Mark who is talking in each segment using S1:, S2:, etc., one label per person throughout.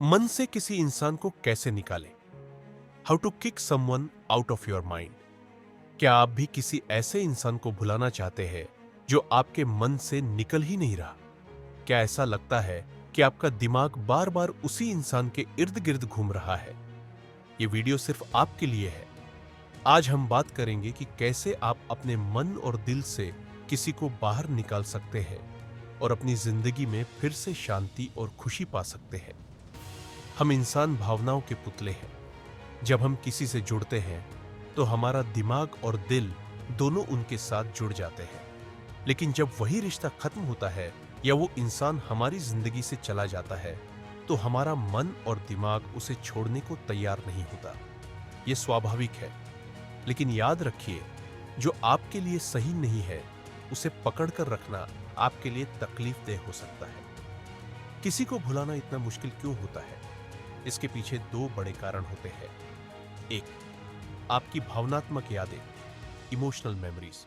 S1: मन से किसी इंसान को कैसे निकालें? How to kick someone out of your mind. क्या आप भी किसी ऐसे इंसान को भुलाना चाहते हैं जो आपके मन से निकल ही नहीं रहा? क्या ऐसा लगता है कि आपका दिमाग बार बार उसी इंसान के इर्द गिर्द घूम रहा है? ये वीडियो सिर्फ आपके लिए है। आज हम बात करेंगे कि कैसे आप अपने मन और दिल से किसी को बाहर निकाल सकते हैं और अपनी जिंदगी में फिर से शांति और खुशी पा सकते हैं। हम इंसान भावनाओं के पुतले हैं। जब हम किसी से जुड़ते हैं तो हमारा दिमाग और दिल दोनों उनके साथ जुड़ जाते हैं। लेकिन जब वही रिश्ता खत्म होता है या वो इंसान हमारी जिंदगी से चला जाता है तो हमारा मन और दिमाग उसे छोड़ने को तैयार नहीं होता। ये स्वाभाविक है, लेकिन याद रखिए, जो आपके लिए सही नहीं है उसे पकड़कर रखना आपके लिए तकलीफदेह हो सकता है। किसी को भुलाना इतना मुश्किल क्यों होता है? इसके पीछे दो बड़े कारण होते हैं। एक, आपकी भावनात्मक यादें, इमोशनल मेमोरीज।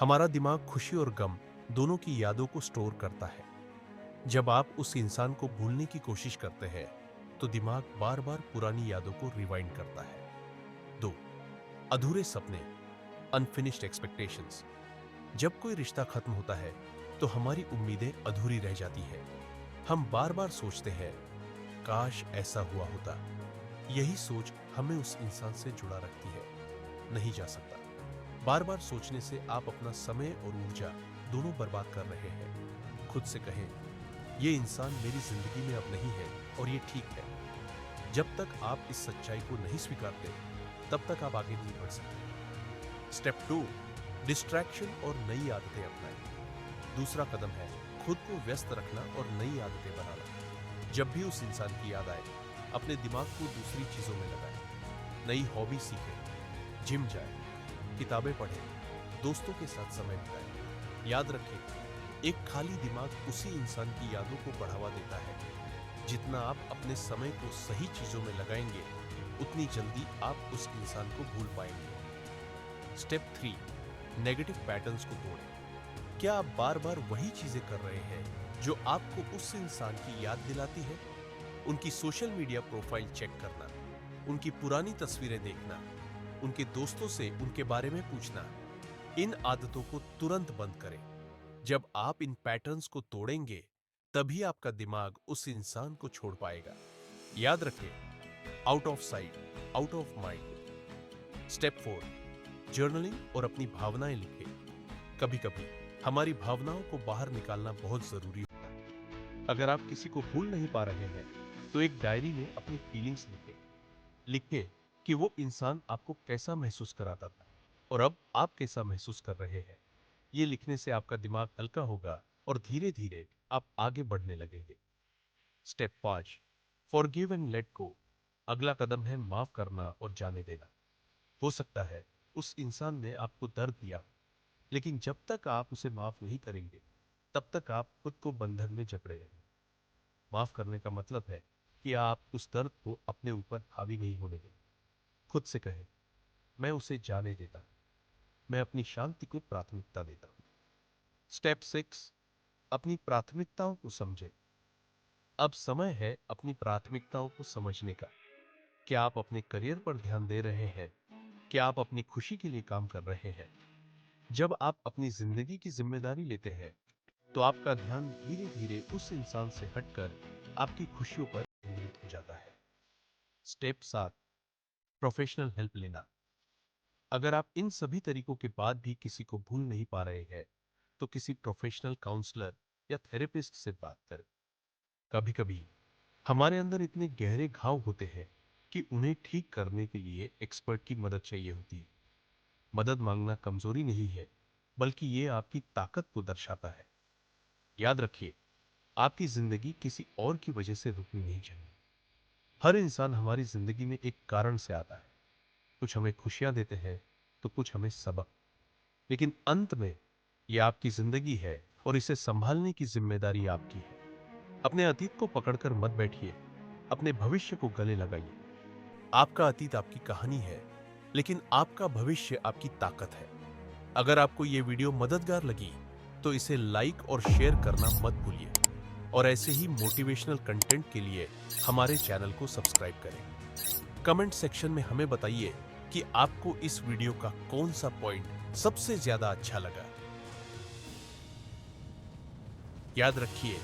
S1: हमारा दिमाग खुशी और गम दोनों की यादों को स्टोर करता है। जब आप उस इंसान को भूलने की कोशिश करते हैं तो दिमाग बार बार पुरानी यादों को रिवाइंड करता है। दो, अधूरे सपने, अनफिनिश्ड एक्सपेक्टेशंस। जब कोई रिश्ता खत्म होता है तो हमारी उम्मीदें अधूरी रह जाती है। हम बार बार सोचते हैं, काश ऐसा हुआ होता। यही सोच हमें उस इंसान से जुड़ा रखती है। नहीं जा सकता। बार बार सोचने से आप अपना समय और ऊर्जा दोनों बर्बाद कर रहे हैं। खुद से कहें, ये इंसान मेरी जिंदगी में अब नहीं है और ये ठीक है। जब तक आप इस सच्चाई को नहीं स्वीकारते तब तक आप आगे नहीं बढ़ सकते। स्टेप 2, डिस्ट्रैक्शन और नई आदतें अपनाएं। दूसरा कदम है खुद को व्यस्त रखना और नई आदतें बनाना। जब भी उस इंसान की याद आए, अपने दिमाग को दूसरी चीजों में लगाएं। नई हॉबी सीखें, जिम जाएं, किताबें पढ़ें, दोस्तों के साथ समय बिताएं। याद रखें, एक खाली दिमाग उसी इंसान की यादों को बढ़ावा देता है। जितना आप अपने समय को सही चीजों में लगाएंगे उतनी जल्दी आप उस इंसान को भूल पाएंगे। स्टेप 3, नेगेटिव पैटर्न्स को तोड़ें। क्या आप बार बार वही चीजें कर रहे हैं जो आपको उस इंसान की याद दिलाती है? उनकी सोशल मीडिया प्रोफाइल चेक करना, उनकी पुरानी तस्वीरें देखना, उनके दोस्तों से उनके बारे में पूछना। इन आदतों को तुरंत बंद करें। जब आप इन पैटर्न्स को तोड़ेंगे तभी आपका दिमाग उस इंसान को छोड़ पाएगा। याद रखें, out of site, out of mind. Step 4, journaling और अपनी भावनाएं लिखें। कभी कभी हमारी भावनाओं को बाहर निकालना बहुत जरूरी होता है। अगर आप किसी को भूल नहीं पा रहे हैं तो एक डायरी में अपनी फीलिंग्स लिखें। लिखें कि वो इंसान आपको कैसा महसूस कराता था और अब आप कैसा महसूस कर रहे हैं। ये लिखने से आपका दिमाग हल्का होगा और धीरे धीरे आप आगे बढ़ने लगेंगे। Step 5, forgive and let go. अगला कदम है माफ करना और जाने देना। हो सकता है उस इंसान ने आपको दर्द दिया, लेकिन जब तक आप उसे माफ नहीं करेंगे तब तक आप खुद को बंधन में जकड़े रहेंगे। माफ करने का मतलब है कि आप उस दर्द को अपने ऊपर हावी नहीं होने देंगे। खुद से कहें, मैं उसे जाने देता हूं, मैं अपनी शांति को प्राथमिकता देता हूं। स्टेप 6, अपनी प्राथमिकताओं को समझें। अब समय है अपनी प्राथमिकताओं को समझने का। क्या आप अपने करियर पर ध्यान दे रहे हैं? क्या आप अपनी खुशी के लिए काम कर रहे हैं? जब आप अपनी जिंदगी की जिम्मेदारी लेते हैं तो आपका ध्यान धीरे धीरे उस इंसान से हटकर आपकी खुशियों पर केंद्रित हो जाता है। स्टेप 7, प्रोफेशनल हेल्प लेना। अगर आप इन सभी तरीकों के बाद भी किसी को भूल नहीं पा रहे हैं तो किसी प्रोफेशनल काउंसलर या थेरेपिस्ट से बात करें। कभी कभी हमारे अंदर इतने गहरे घाव होते हैं कि उन्हें ठीक करने के लिए एक्सपर्ट की मदद चाहिए होती है। मदद मांगना कमजोरी नहीं है, बल्कि ये आपकी ताकत को दर्शाता है। याद रखिए, आपकी जिंदगी किसी और की वजह से रुकनी नहीं चाहिए। हर इंसान हमारी जिंदगी में एक कारण से आता है। कुछ हमें खुशियां देते हैं तो कुछ हमें सबक। लेकिन अंत में ये आपकी जिंदगी है और इसे संभालने की जिम्मेदारी आपकी है। अपने अतीत को पकड़कर मत बैठिए, अपने भविष्य को गले लगाइए। आपका अतीत आपकी कहानी है, लेकिन आपका भविष्य आपकी ताकत है। अगर आपको ये वीडियो मददगार लगी तो इसे लाइक और शेयर करना मत भूलिए और ऐसे ही मोटिवेशनल कंटेंट के लिए हमारे चैनल को सब्सक्राइब करें। कमेंट सेक्शन में हमें बताइए कि आपको इस वीडियो का कौन सा पॉइंट सबसे ज्यादा अच्छा लगा। याद रखिए,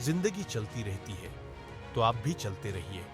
S1: जिंदगी चलती रहती है, तो आप भी चलते रहिए।